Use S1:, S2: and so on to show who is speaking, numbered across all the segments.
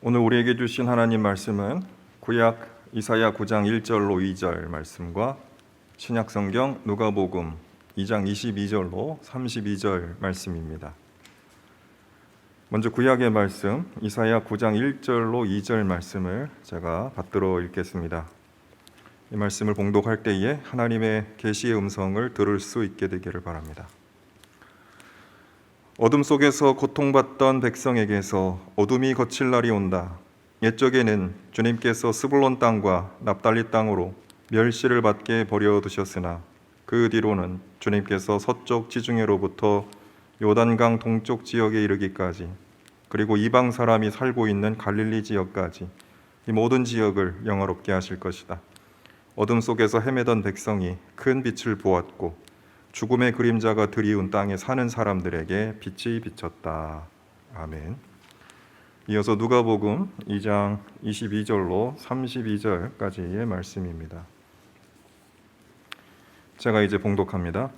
S1: 오늘 우리에게 주신 하나님 말씀은 구약 이사야 9장 1절로 2절 말씀과 신약 성경 누가복음 2장 22절로 32절 말씀입니다. 먼저 구약의 말씀 이사야 9장 1절로 2절 말씀을 제가 받들어 읽겠습니다. 이 말씀을 봉독할 때에 하나님의 계시의 음성을 들을 수 있게 되기를 바랍니다. 어둠 속에서 고통받던 백성에게서 어둠이 거칠 날이 온다. 옛적에는 주님께서 스불론 땅과 납달리 땅으로 멸시를 받게 버려두셨으나 그 뒤로는 주님께서 서쪽 지중해로부터 요단강 동쪽 지역에 이르기까지 그리고 이방 사람이 살고 있는 갈릴리 지역까지 이 모든 지역을 영화롭게 하실 것이다. 어둠 속에서 헤매던 백성이 큰 빛을 보았고 죽음의 그림자가 드리운 땅에 사는 사람들에게 빛이 비쳤다. 아멘. 이어서 누가복음 2장 22절로 32절까지의 말씀입니다. 제가 이제 봉독합니다.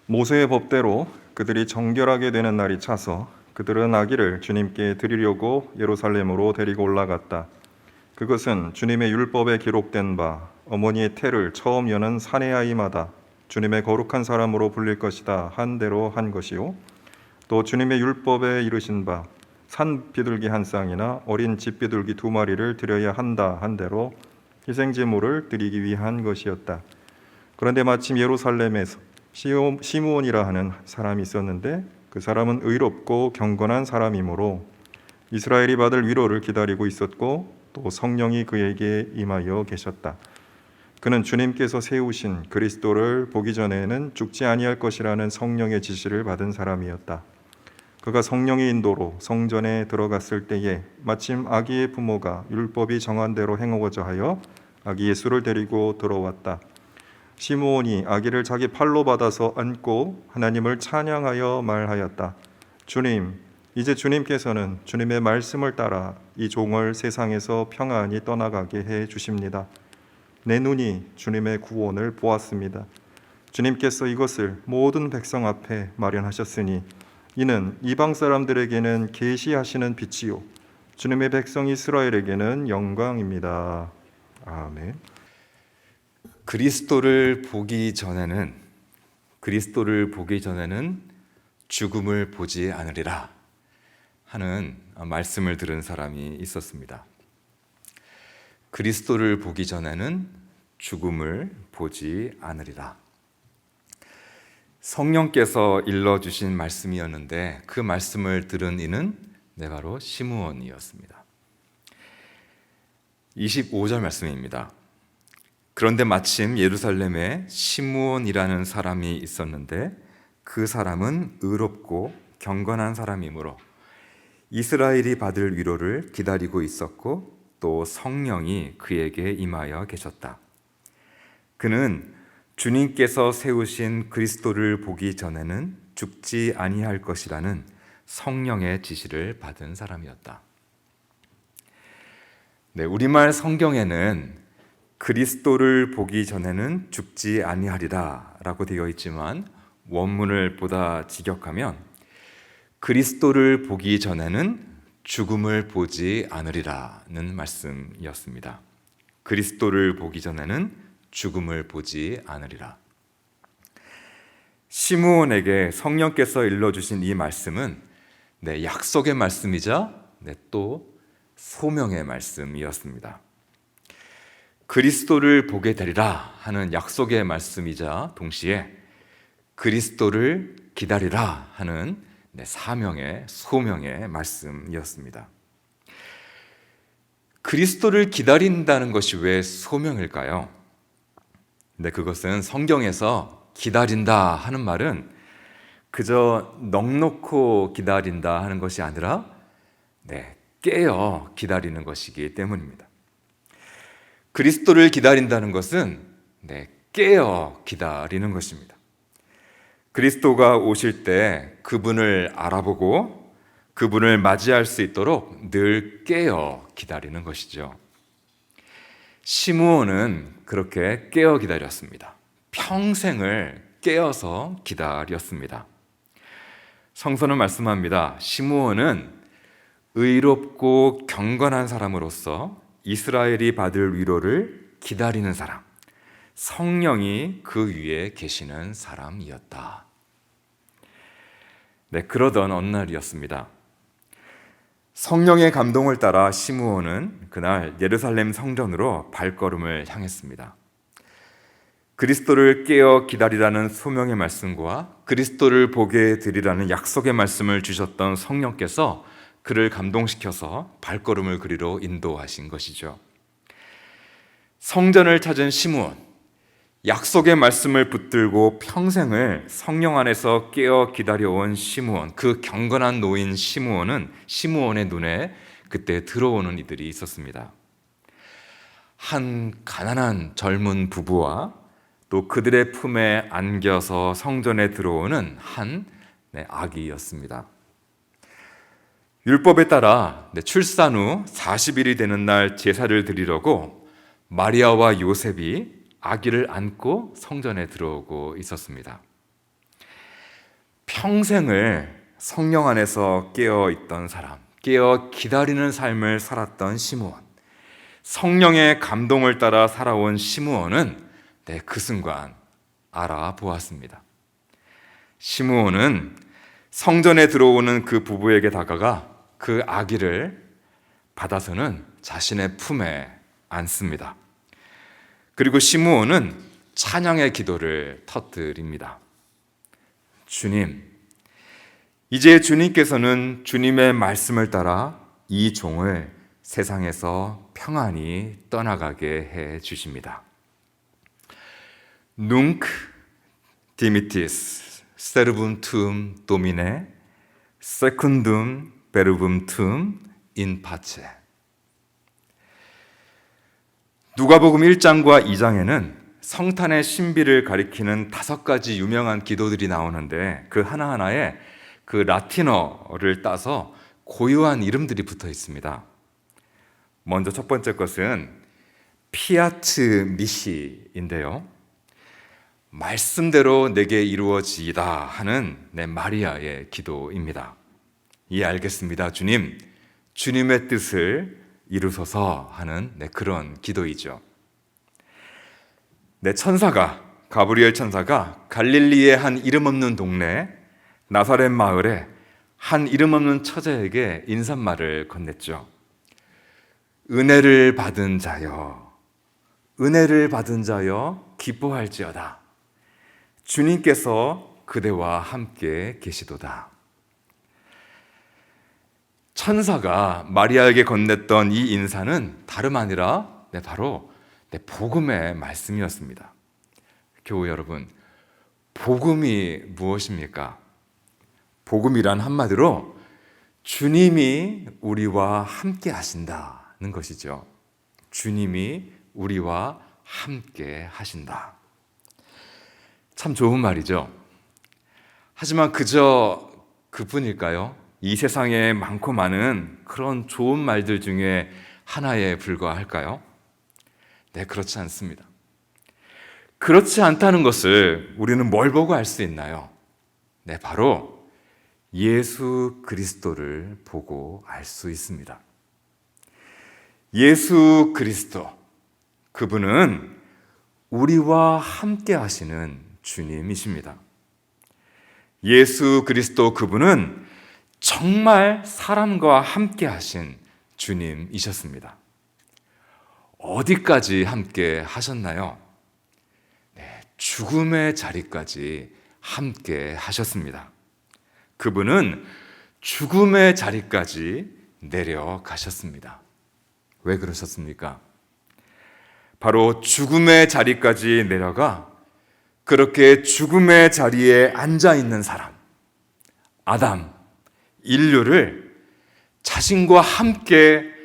S1: 모세의 법대로 그들이 정결하게 되는 날이 차서 그들은 아기를 주님께 드리려고 예루살렘으로 데리고 올라갔다. 그것은 주님의 율법에 기록된 바 어머니의 태를 처음 여는 사내 아이마다 주님의 거룩한 사람으로 불릴 것이다 한 대로 한 것이요, 또 주님의 율법에 이르신 바 산 비둘기 한 쌍이나 어린 집 비둘기 2마리를 드려야 한다 한 대로 희생제물을 드리기 위한 것이었다. 그런데 마침 예루살렘에서 시므온이라 하는 사람이 있었는데 그 사람은 의롭고 경건한 사람이므로 이스라엘이 받을 위로를 기다리고 있었고 또 성령이 그에게 임하여 계셨다. 그는 주님께서 세우신 그리스도를 보기 전에는 죽지 아니할 것이라는 성령의 지시를 받은 사람이었다. 그가 성령의 인도로 성전에 들어갔을 때에 마침 아기의 부모가 율법이 정한 대로 행하고자 하여 아기 예수를 데리고 들어왔다. 시므온이 아기를 자기 팔로 받아서 안고 하나님을 찬양하여 말하였다. 주님, 이제 주님께서는 주님의 말씀을 따라 이 종을 세상에서 평안히 떠나가게 해 주십니다. 내 눈이 주님의 구원을 보았습니다. 주님께서 이것을 모든 백성 앞에 마련하셨으니 이는 이방 사람들에게는 계시하시는 빛이요 주님의 백성 이스라엘에게는 영광입니다. 아멘.
S2: 그리스도를 보기 전에는 죽음을 보지 않으리라 하는 말씀을 들은 사람이 있었습니다. 그리스도를 보기 전에는 죽음을 보지 않으리라. 성령께서 일러주신 말씀이었는데 그 말씀을 들은 이는 바로 시므온이었습니다. 25절 말씀입니다. 그런데 마침 예루살렘에 시므온이라는 사람이 있었는데 그 사람은 의롭고 경건한 사람이므로 이스라엘이 받을 위로를 기다리고 있었고 또 성령이 그에게 임하여 계셨다. 그는 주님께서 세우신 그리스도를 보기 전에는 죽지 아니할 것이라는 성령의 지시를 받은 사람이었다. 우리말 성경에는 그리스도를 보기 전에는 죽지 아니하리라 라고 되어 있지만 원문을 보다 직역하면 그리스도를 보기 전에는 죽음을 보지 않으리라는 말씀이었습니다. 그리스도를 보기 전에는 죽음을 보지 않으리라. 시므온에게 성령께서 일러주신 이 말씀은 약속의 말씀이자 또 소명의 말씀이었습니다. 그리스도를 보게 되리라 하는 약속의 말씀이자 동시에 그리스도를 기다리라 하는 사명의 소명의 말씀이었습니다. 그리스도를 기다린다는 것이 왜 소명일까요? 그것은 성경에서 기다린다 하는 말은 그저 넋놓고 기다린다 하는 것이 아니라 깨어 기다리는 것이기 때문입니다. 그리스도를 기다린다는 것은 깨어 기다리는 것입니다. 그리스도가 오실 때 그분을 알아보고 그분을 맞이할 수 있도록 늘 깨어 기다리는 것이죠. 시므온은 그렇게 깨어 기다렸습니다. 평생을 깨어서 기다렸습니다. 성서는 말씀합니다. 시므온은 의롭고 경건한 사람으로서 이스라엘이 받을 위로를 기다리는 사람, 성령이 그 위에 계시는 사람이었다. 네, 그러던 어느 날이었습니다. 성령의 감동을 따라 시므온은 그날 예루살렘 성전으로 발걸음을 향했습니다. 그리스도를 깨어 기다리라는 소명의 말씀과 그리스도를 보게 되리라는 약속의 말씀을 주셨던 성령께서 그를 감동시켜서 발걸음을 그리로 인도하신 것이죠. 성전을 찾은 시므온, 약속의 말씀을 붙들고 평생을 성령 안에서 깨어 기다려온 시므온, 그 경건한 노인 시므온의 눈에 그때 들어오는 이들이 있었습니다. 한 가난한 젊은 부부와 또 그들의 품에 안겨서 성전에 들어오는 한 아기였습니다. 율법에 따라 출산 후 40일이 되는 날 제사를 드리려고 마리아와 요셉이 아기를 안고 성전에 들어오고 있었습니다. 평생을 성령 안에서 깨어 있던 사람, 깨어 기다리는 삶을 살았던 시므온, 성령의 감동을 따라 살아온 시므온은 그 순간 알아보았습니다. 시므온은 성전에 들어오는 그 부부에게 다가가 그 아기를 받아서는 자신의 품에 안습니다. 그리고 시므온은 찬양의 기도를 터뜨립니다. 주님, 이제 주님께서는 주님의 말씀을 따라 이 종을 세상에서 평안히 떠나가게 해 주십니다. Nunc dimittis servum tuum Domine, secundum verbum tuum in pace. 누가복음 1장과 2장에는 성탄의 신비를 가리키는 5가지 유명한 기도들이 나오는데 그 하나하나에 그 라틴어를 따서 고유한 이름들이 붙어 있습니다. 먼저 첫 번째 것은 피아트 미시인데요. 말씀대로 내게 이루어지이다 하는 마리아의 기도입니다. 예, 알겠습니다. 주님, 주님의 뜻을 이루소서 하는 그런 기도이죠. 가브리엘 천사가 갈릴리의 한 이름 없는 동네 나사렛 마을에 한 이름 없는 처자에게 인사말을 건넸죠. 은혜를 받은 자여 기뻐할지어다. 주님께서 그대와 함께 계시도다. 천사가 마리아에게 건넸던 이 인사는 다름 아니라 바로 복음의 말씀이었습니다. 교우 여러분, 복음이 무엇입니까? 복음이란 한마디로 주님이 우리와 함께 하신다는 것이죠. 주님이 우리와 함께 하신다. 참 좋은 말이죠. 하지만 그저 그뿐일까요? 이 세상에 많고 많은 그런 좋은 말들 중에 하나에 불과할까요? 네, 그렇지 않습니다. 그렇지 않다는 것을 우리는 뭘 보고 알 수 있나요? 네, 바로 예수 그리스도를 보고 알 수 있습니다. 예수 그리스도, 그분은 우리와 함께 하시는 주님이십니다. 예수 그리스도, 그분은 정말 사람과 함께 하신 주님이셨습니다. 어디까지 함께 하셨나요? 네, 죽음의 자리까지 함께 하셨습니다. 그분은 죽음의 자리까지 내려가셨습니다. 왜 그러셨습니까? 바로 죽음의 자리까지 내려가 그렇게 죽음의 자리에 앉아있는 사람, 아담, 인류를 자신과 함께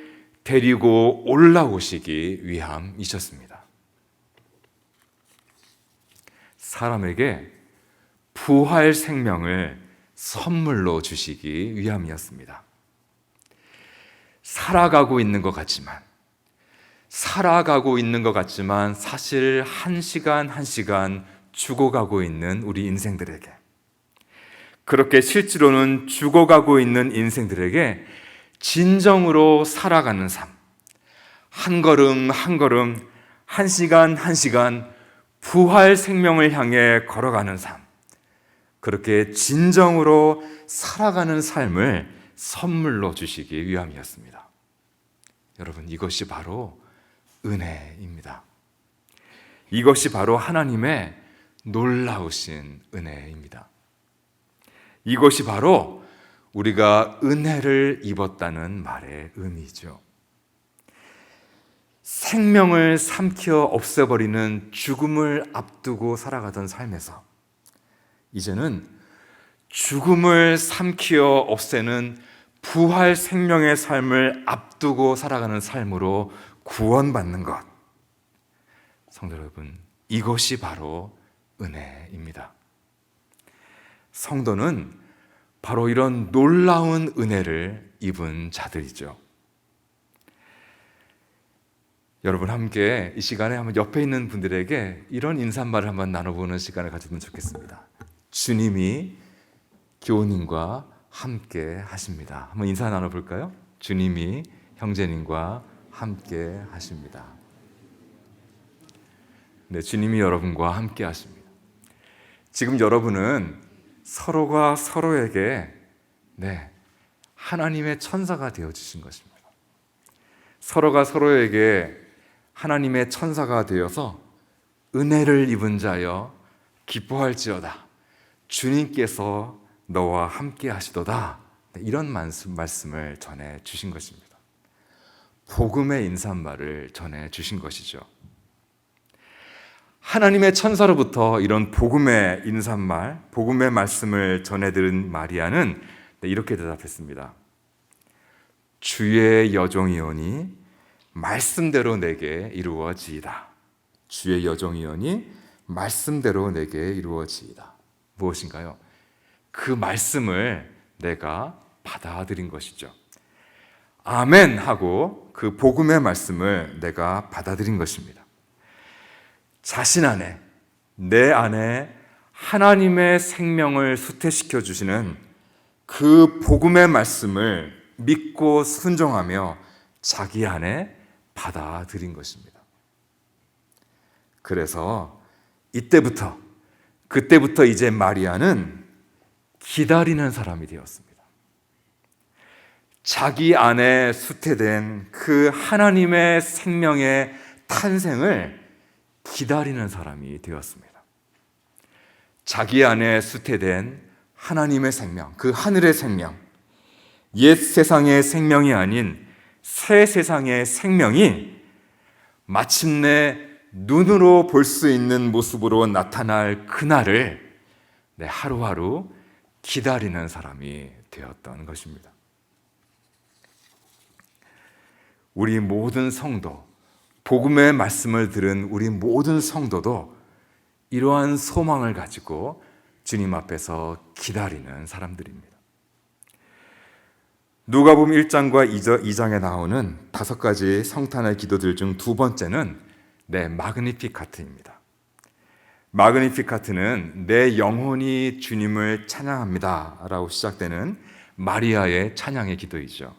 S2: 데리고 올라오시기 위함이셨습니다. 사람에게 부활 생명을 선물로 주시기 위함이었습니다. 살아가고 있는 것 같지만 사실 한 시간 한 시간 죽어가고 있는 우리 인생들에게, 그렇게 실제로는 죽어가고 있는 인생들에게 진정으로 살아가는 삶, 한 걸음 한 걸음, 한 시간 한 시간 부활 생명을 향해 걸어가는 삶, 그렇게 진정으로 살아가는 삶을 선물로 주시기 위함이었습니다. 여러분, 이것이 바로 은혜입니다. 이것이 바로 하나님의 놀라우신 은혜입니다. 이것이 바로 우리가 은혜를 입었다는 말의 의미죠. 생명을 삼켜 없애버리는 죽음을 앞두고 살아가던 삶에서 이제는 죽음을 삼키어 없애는 부활 생명의 삶을 앞두고 살아가는 삶으로 구원받는 것. 성도 여러분, 이것이 바로 은혜입니다. 성도는 바로 이런 놀라운 은혜를 입은 자들이죠. 여러분, 함께 이 시간에 한번 옆에 있는 분들에게 이런 인사말을 한번 나눠보는 시간을 가졌으면 좋겠습니다. 주님이 교우님과 함께 하십니다. 한번 인사 나눠볼까요? 주님이 형제님과 함께 하십니다. 네, 주님이 여러분과 함께 하십니다. 지금 여러분은 서로가 서로에게 하나님의 천사가 되어주신 것입니다. 서로가 서로에게 하나님의 천사가 되어서 은혜를 입은 자여 기뻐할지어다. 주님께서 너와 함께 하시도다. 이런 말씀을 전해 주신 것입니다. 복음의 인사말을 전해 주신 것이죠. 하나님의 천사로부터 이런 복음의 인사말, 복음의 말씀을 전해 들은 마리아는 이렇게 대답했습니다. 주의 여종이오니 말씀대로 내게 이루어지이다. 주의 여종이오니 말씀대로 내게 이루어지이다. 무엇인가요? 그 말씀을 내가 받아들인 것이죠. 아멘 하고 그 복음의 말씀을 내가 받아들인 것입니다. 자신 안에, 내 안에 하나님의 생명을 수태시켜 주시는 그 복음의 말씀을 믿고 순종하며 자기 안에 받아들인 것입니다. 그래서 그때부터 이제 마리아는 기다리는 사람이 되었습니다. 자기 안에 수태된 그 하나님의 생명의 탄생을 기다리는 사람이 되었습니다. 자기 안에 수태된 하나님의 생명, 그 하늘의 생명, 옛 세상의 생명이 아닌 새 세상의 생명이 마침내 눈으로 볼 수 있는 모습으로 나타날 그날을 하루하루 기다리는 사람이 되었던 것입니다. 우리 모든 성도, 복음의 말씀을 들은 우리 모든 성도도 이러한 소망을 가지고 주님 앞에서 기다리는 사람들입니다. 누가복음 1장과 2장에 나오는 5가지 성탄의 기도들 중 두 번째는 마그니피카트입니다. 마그니피카트는 내 영혼이 주님을 찬양합니다 라고 시작되는 마리아의 찬양의 기도이죠.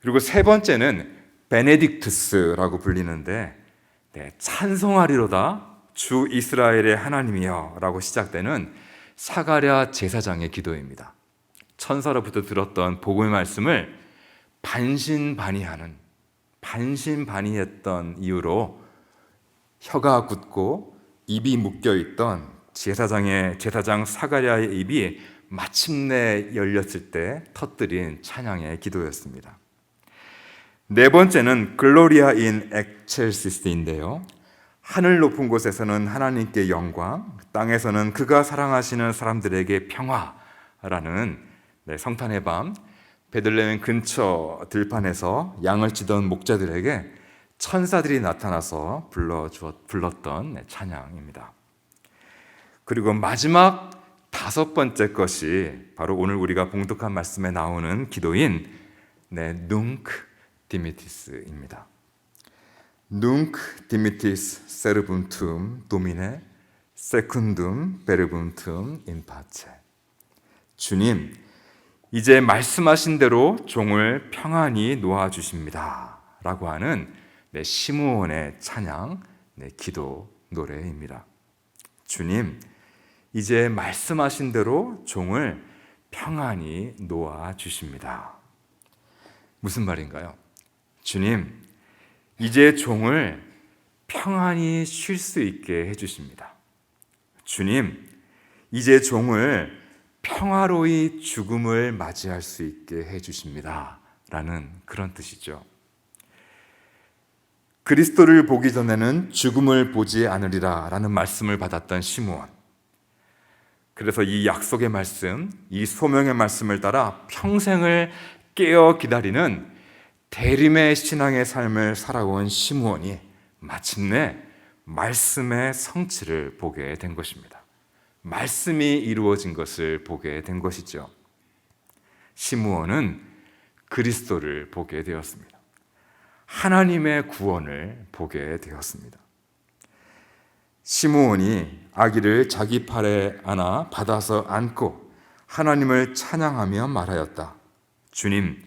S2: 그리고 세 번째는 베네딕투스라고 불리는데 찬송하리로다 주 이스라엘의 하나님이여 라고 시작되는 사가랴 제사장의 기도입니다. 천사로부터 들었던 복음의 말씀을 반신반의했던 이유로 혀가 굳고 입이 묶여있던 제사장 사가랴의 입이 마침내 열렸을 때 터뜨린 찬양의 기도였습니다. 네 번째는 글로리아 인 엑첼시스인데요. 하늘 높은 곳에서는 하나님께 영광, 땅에서는 그가 사랑하시는 사람들에게 평화라는 성탄의 밤 베들레헴 근처 들판에서 양을 치던 목자들에게 천사들이 나타나서 불렀던 찬양입니다. 그리고 마지막 5번째 것이 바로 오늘 우리가 봉독한 말씀에 나오는 기도인 눅 디미티스입니다. Nunc dimittis servuntum Domine secundum verbuntum in pace. 주님, 이제 말씀하신 대로 종을 평안히 놓아 주십니다. 라고 하는 시므온의 찬양, 기도 노래입니다. 주님, 이제 말씀하신 대로 종을 평안히 놓아 주십니다. 무슨 말인가요? 주님, 이제 종을 평안히 쉴 수 있게 해주십니다. 주님, 이제 종을 평화로이 죽음을 맞이할 수 있게 해주십니다. 라는 그런 뜻이죠. 그리스도를 보기 전에는 죽음을 보지 않으리라 라는 말씀을 받았던 시므온. 그래서 이 약속의 말씀, 이 소명의 말씀을 따라 평생을 깨어 기다리는 대림의 신앙의 삶을 살아온 시므온이 마침내 말씀의 성취를 보게 된 것입니다. 말씀이 이루어진 것을 보게 된 것이죠. 시므온은 그리스도를 보게 되었습니다. 하나님의 구원을 보게 되었습니다. 시므온이 아기를 자기 팔에 안아 받아서 안고 하나님을 찬양하며 말하였다. 주님,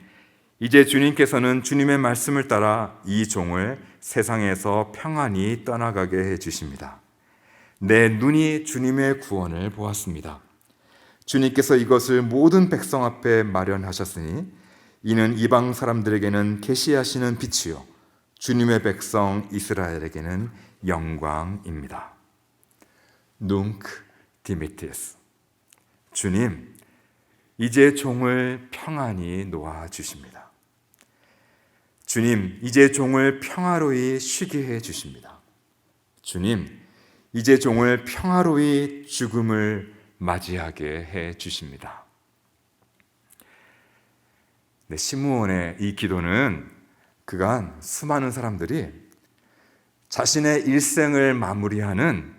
S2: 이제 주님께서는 주님의 말씀을 따라 이 종을 세상에서 평안히 떠나가게 해주십니다. 내 눈이 주님의 구원을 보았습니다. 주님께서 이것을 모든 백성 앞에 마련하셨으니 이는 이방 사람들에게는 계시하시는 빛이요 주님의 백성 이스라엘에게는 영광입니다. 눅 디미티스. 주님, 이제 종을 평안히 놓아 주십니다. 주님, 이제 종을 평화로이 쉬게 해 주십니다. 주님, 이제 종을 평화로이 죽음을 맞이하게 해 주십니다. 시므온의 이 기도는 그간 수많은 사람들이 자신의 일생을 마무리하는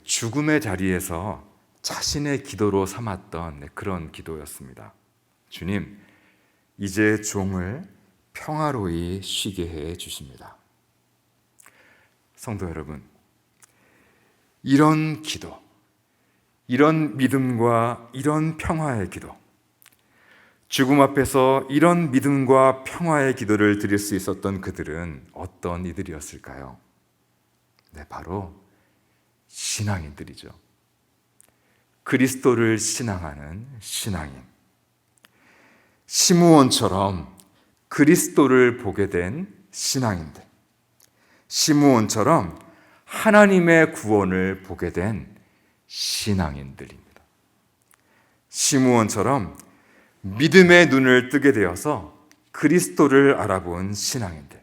S2: 죽음의 자리에서 자신의 기도로 삼았던 그런 기도였습니다. 주님, 이제 종을 평화로이 쉬게 해 주십니다. 성도 여러분, 이런 기도, 이런 믿음과 이런 평화의 기도, 죽음 앞에서 이런 믿음과 평화의 기도를 드릴 수 있었던 그들은 어떤 이들이었을까요? 바로 신앙인들이죠. 그리스도를 신앙하는 신앙인. 시므온처럼 그리스도를 보게 된 신앙인들. 시므온처럼 하나님의 구원을 보게 된 신앙인들입니다. 시므온처럼 믿음의 눈을 뜨게 되어서 그리스도를 알아본 신앙인들.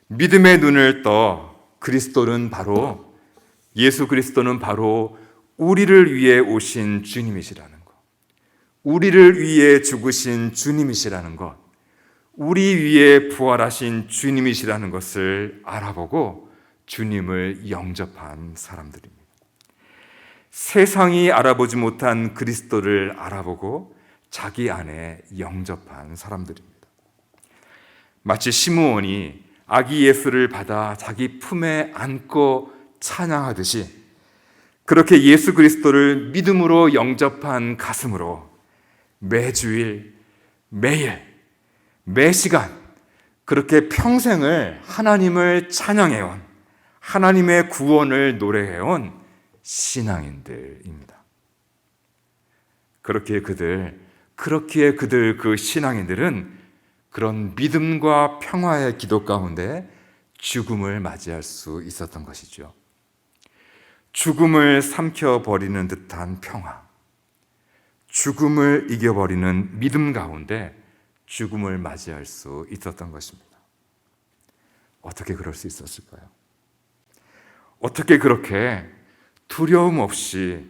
S2: 믿음의 눈을 떠 예수 그리스도는 바로 우리를 위해 오신 주님이시라는 것, 우리를 위해 죽으신 주님이시라는 것, 우리 위해 부활하신 주님이시라는 것을 알아보고 주님을 영접한 사람들입니다. 세상이 알아보지 못한 그리스도를 알아보고 자기 안에 영접한 사람들입니다. 마치 시므온이 아기 예수를 받아 자기 품에 안고 찬양하듯이 그렇게 예수 그리스도를 믿음으로 영접한 가슴으로 매주일, 매일, 매시간 그렇게 평생을 하나님을 찬양해온, 하나님의 구원을 노래해온 신앙인들입니다. 그렇기에 그들 그 신앙인들은 그런 믿음과 평화의 기도 가운데 죽음을 맞이할 수 있었던 것이죠. 죽음을 삼켜버리는 듯한 평화, 죽음을 이겨버리는 믿음 가운데 죽음을 맞이할 수 있었던 것입니다. 어떻게 그럴 수 있었을까요? 어떻게 그렇게 두려움 없이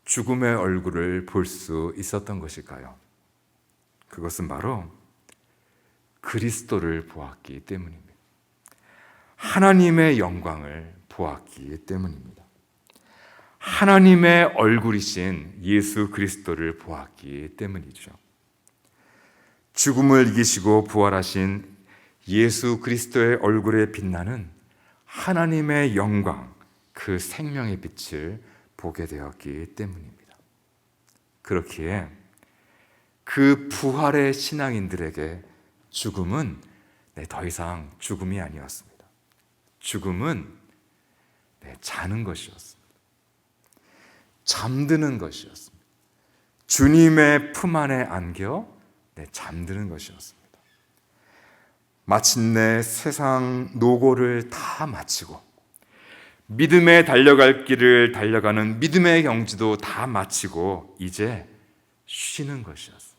S2: 죽음의 얼굴을 볼 수 있었던 것일까요? 그것은 바로 그리스도를 보았기 때문입니다. 하나님의 영광을 보았기 때문입니다. 하나님의 얼굴이신 예수 그리스도를 보았기 때문이죠. 죽음을 이기시고 부활하신 예수 그리스도의 얼굴에 빛나는 하나님의 영광, 그 생명의 빛을 보게 되었기 때문입니다. 그렇기에 그 부활의 신앙인들에게 죽음은 더 이상 죽음이 아니었습니다. 죽음은 자는 것이었습니다. 잠드는 것이었습니다. 주님의 품 안에 안겨 잠드는 것이었습니다. 마침내 세상 노고를 다 마치고 믿음에 달려갈 길을 달려가는 믿음의 경지도 다 마치고 이제 쉬는 것이었습니다.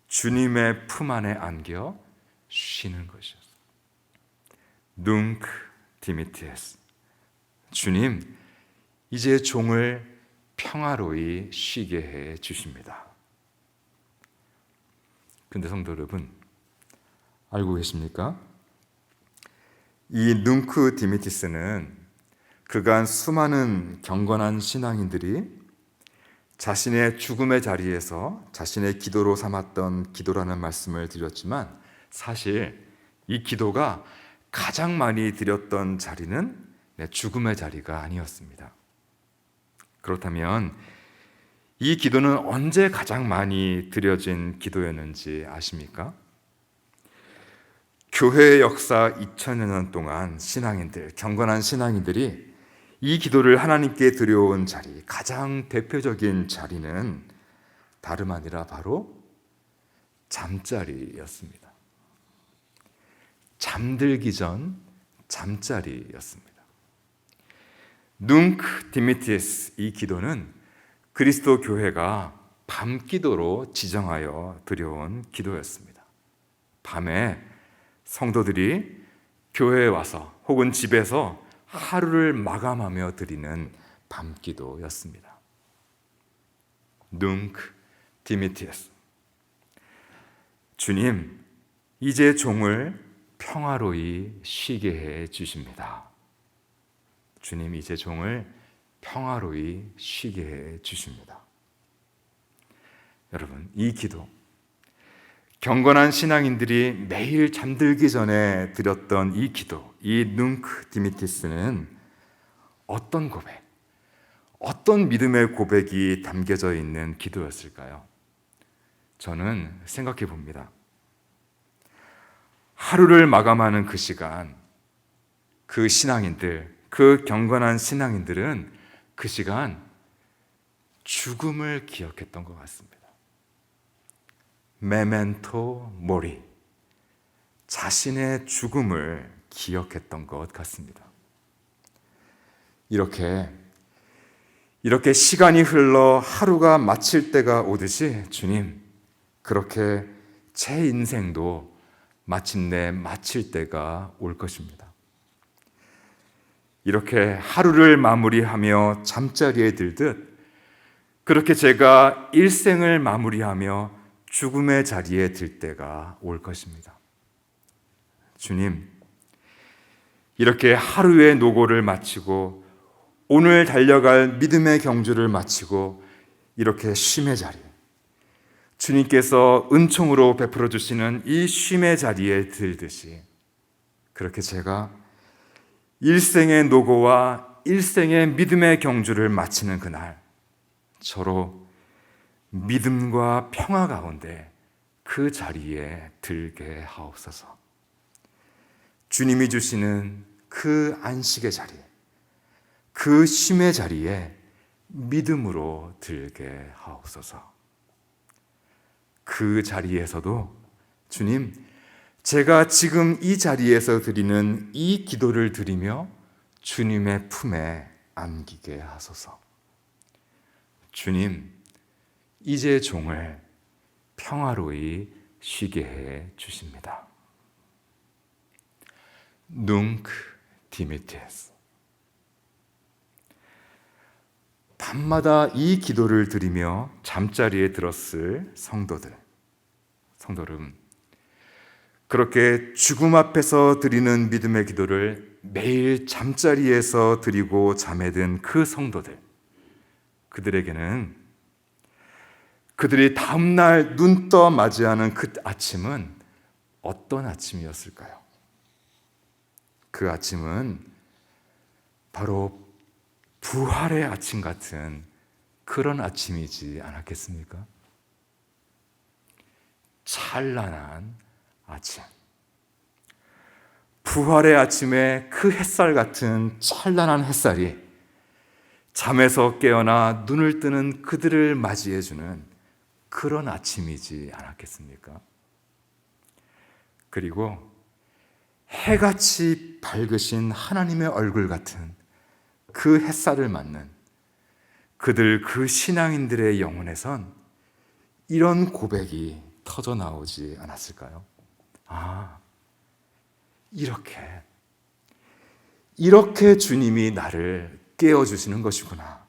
S2: 주님의 품 안에 안겨 쉬는 것이었습니다. 눅 디미티에스, 주님 이제 종을 평화로이 쉬게 해 주십니다. 근데 성도 여러분, 알고 계십니까? 이 눅 디미티스는 그간 수많은 경건한 신앙인들이 자신의 죽음의 자리에서 자신의 기도로 삼았던 기도라는 말씀을 드렸지만, 사실 이 기도가 가장 많이 드렸던 자리는 죽음의 자리가 아니었습니다. 그렇다면 이 기도는 언제 가장 많이 드려진 기도였는지 아십니까? 교회의 역사 2000여 년 동안 신앙인들, 경건한 신앙인들이 이 기도를 하나님께 드려온 자리, 가장 대표적인 자리는 다름 아니라 바로 잠자리였습니다. 잠들기 전 잠자리였습니다. 눅 디미티스, 이 기도는 그리스도 교회가 밤 기도로 지정하여 드려온 기도였습니다. 밤에 성도들이 교회에 와서 혹은 집에서 하루를 마감하며 드리는 밤 기도였습니다. 눅 디미티스, 주님 이제 종을 평화로이 쉬게 해 주십니다. 주님 이제 종을 평화로이 쉬게 해 주십니다. 여러분, 이 기도, 경건한 신앙인들이 매일 잠들기 전에 드렸던 이 기도, 이 눅 디미티스는 어떤 고백, 어떤 믿음의 고백이 담겨져 있는 기도였을까요? 저는 생각해 봅니다. 하루를 마감하는 그 시간, 그 신앙인들, 그 경건한 신앙인들은 그 시간 죽음을 기억했던 것 같습니다. 메멘토 모리, 자신의 죽음을 기억했던 것 같습니다. 이렇게 시간이 흘러 하루가 마칠 때가 오듯이 주님, 그렇게 제 인생도 마침내 마칠 때가 올 것입니다. 이렇게 하루를 마무리하며 잠자리에 들듯 그렇게 제가 일생을 마무리하며 죽음의 자리에 들 때가 올 것입니다. 주님, 이렇게 하루의 노고를 마치고 오늘 달려갈 믿음의 경주를 마치고 이렇게 쉼의 자리, 주님께서 은총으로 베풀어 주시는 이 쉼의 자리에 들듯이 그렇게 제가 일생의 노고와 일생의 믿음의 경주를 마치는 그날, 저로 믿음과 평화 가운데 그 자리에 들게 하옵소서. 주님이 주시는 그 안식의 자리, 그 쉼의 자리에 믿음으로 들게 하옵소서. 그 자리에서도 주님, 제가 지금 이 자리에서 드리는 이 기도를 드리며 주님의 품에 안기게 하소서. 주님, 이제 종을 평화로이 쉬게 해 주십니다. 눅 디미티스. 밤마다 이 기도를 드리며 잠자리에 들었을 성도들, 그렇게 죽음 앞에서 드리는 믿음의 기도를 매일 잠자리에서 드리고 잠에 든 그 성도들, 그들에게는 그들이 다음날 눈 떠 맞이하는 그 아침은 어떤 아침이었을까요? 그 아침은 바로 부활의 아침 같은 그런 아침이지 않았겠습니까? 찬란한 아침. 부활의 아침에 그 햇살 같은 찬란한 햇살이 잠에서 깨어나 눈을 뜨는 그들을 맞이해주는 그런 아침이지 않았겠습니까? 그리고 해같이 밝으신 하나님의 얼굴 같은 그 햇살을 맞는 그들 그 신앙인들의 영혼에선 이런 고백이 터져 나오지 않았을까요? 아, 이렇게 주님이 나를 깨워주시는 것이구나.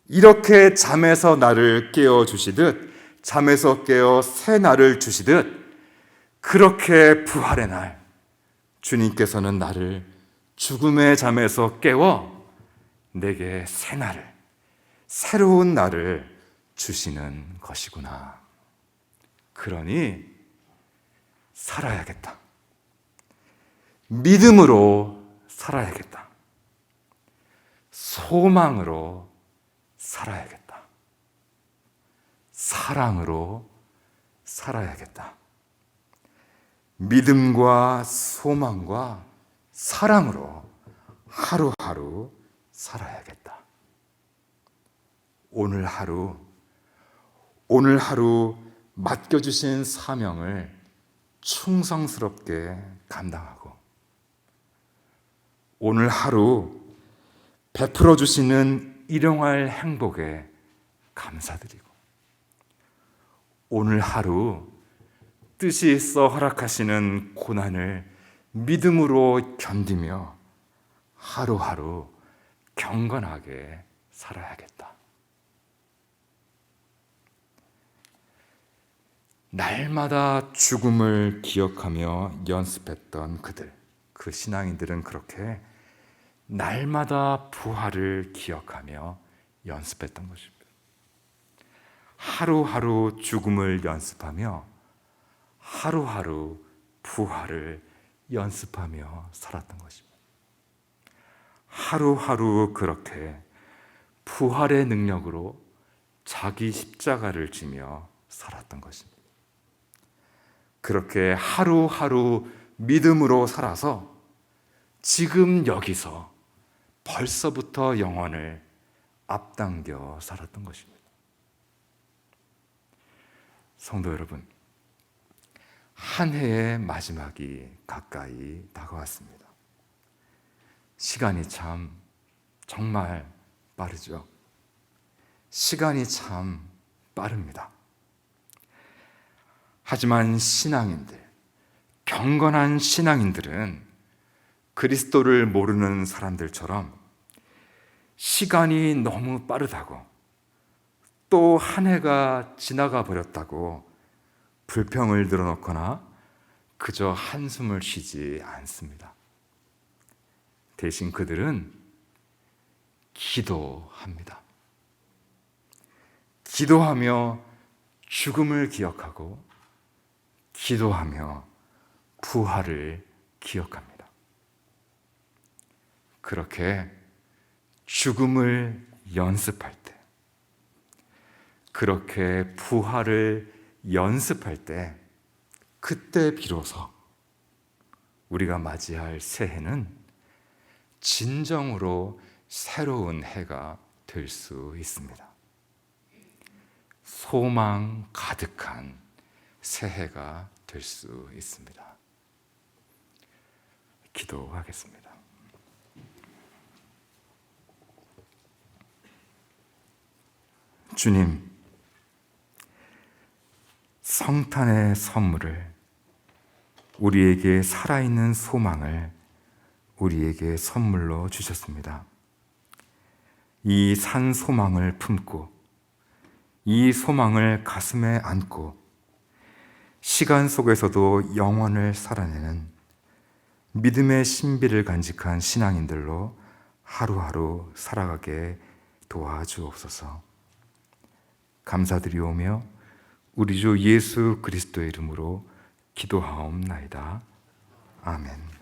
S2: 이렇게 잠에서 나를 깨워주시듯, 잠에서 깨어 새 날을 주시듯, 그렇게 부활의 날 주님께서는 나를 죽음의 잠에서 깨워 내게 새 날을, 새로운 날을 주시는 것이구나. 그러니 살아야겠다. 믿음으로 살아야겠다. 소망으로 살아야겠다. 사랑으로 살아야겠다. 믿음과 소망과 사랑으로 하루하루 살아야겠다. 오늘 하루 맡겨주신 사명을 충성스럽게 감당하고, 오늘 하루 베풀어 주시는 일용할 행복에 감사드리고, 오늘 하루 뜻이 있어 허락하시는 고난을 믿음으로 견디며 하루하루 경건하게 살아야겠다. 날마다 죽음을 기억하며 연습했던 그 신앙인들은 그렇게 날마다 부활을 기억하며 연습했던 것입니다. 하루하루 죽음을 연습하며 하루하루 부활을 연습하며 살았던 것입니다. 하루하루 그렇게 부활의 능력으로 자기 십자가를 지며 살았던 것입니다. 그렇게 하루하루 믿음으로 살아서 지금 여기서 벌써부터 영혼을 앞당겨 살았던 것입니다. 성도 여러분, 한 해의 마지막이 가까이 다가왔습니다. 시간이 참 정말 빠르죠. 시간이 참 빠릅니다. 하지만 경건한 신앙인들은 그리스도를 모르는 사람들처럼 시간이 너무 빠르다고, 또 한 해가 지나가 버렸다고 불평을 늘어놓거나 그저 한숨을 쉬지 않습니다. 대신 그들은 기도합니다. 기도하며 죽음을 기억하고, 기도하며 부활을 기억합니다. 그렇게 죽음을 연습할 때, 그렇게 부활을 연습할 때, 그때 비로소 우리가 맞이할 새해는 진정으로 새로운 해가 될 수 있습니다. 소망 가득한 새해가 될 수 있습니다. 기도하겠습니다. 주님, 성탄의 선물을, 우리에게 살아있는 소망을 우리에게 선물로 주셨습니다. 이 산 소망을 품고, 이 소망을 가슴에 안고 시간 속에서도 영혼을 살아내는 믿음의 신비를 간직한 신앙인들로 하루하루 살아가게 도와주옵소서. 감사드리오며 우리 주 예수 그리스도의 이름으로 기도하옵나이다. 아멘.